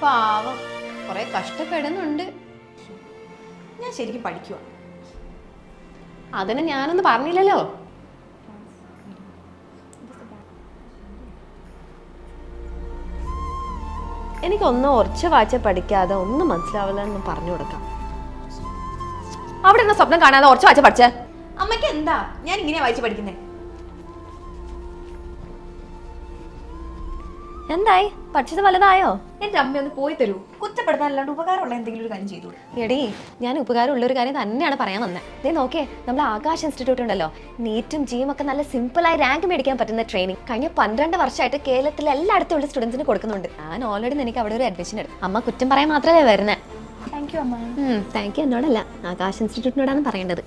പാവം കുറെ കഷ്ടപ്പെടുന്നുണ്ട്. ഞാൻ ശരിക്കും പഠിക്കുക. അതിന് ഞാനൊന്നും പറഞ്ഞില്ലല്ലോ. എനിക്കൊന്നും ഉറച്ച വായിച്ച പഠിക്കാതെ ഒന്നും മനസ്സിലാവില്ല എന്ന് പറഞ്ഞു കൊടുക്കാം. അവിടെ ഇരുന്ന സ്വപ്നം കാണാതെ ഉറച്ച വായിച്ച പഠിച്ചേ. അമ്മയ്ക്ക് എന്താ ഞാൻ ഇങ്ങനെയാ വായിച്ച് പഠിക്കുന്നേ? എന്തായി? പഠിച്ചത് വലുതായോ? എന്റെ അമ്മ ഒന്ന് പോയി തരൂ. കുറ്റപ്പെടുത്താനല്ലാണ്ട് ഉപകാരമുള്ള എന്തെങ്കിലും ഒരു കാര്യം ചെയ്തു. എടീ, ഞാൻ ഉപകാരമുള്ള ഒരു കാര്യം തന്നെയാണ് പറയാൻ വന്നത്. ദേ നോക്കേ, നമ്മൾ ആകാശ് ഇൻസ്റ്റിറ്റ്യൂട്ട് ഉണ്ടല്ലോ, നീറ്റും ജിയും ഒക്കെ നല്ല സിമ്പിളായി റാങ്ക് മേടിക്കാൻ പറ്റുന്ന ട്രെയിനിങ് കഴിഞ്ഞ 12 വർഷമായിട്ട് കേരളത്തിലെ എല്ലായിടത്തും ഉള്ള സ്റ്റുഡൻസിന് കൊടുക്കുന്നുണ്ട്. ഞാൻ ഓൾറെഡി എനിക്ക് അവിടെ ഒരു അഡ്മിഷൻ എടുത്തു. അമ്മ കുറ്റം പറയാൻ മാത്രമേ വരുന്നത്. താങ്ക് യു അമ്മ. താങ്ക് യു എന്നോടല്ല, ആകാശ് ഇൻസ്റ്റിറ്റ്യൂട്ടിനോടാണ് പറയേണ്ടത്.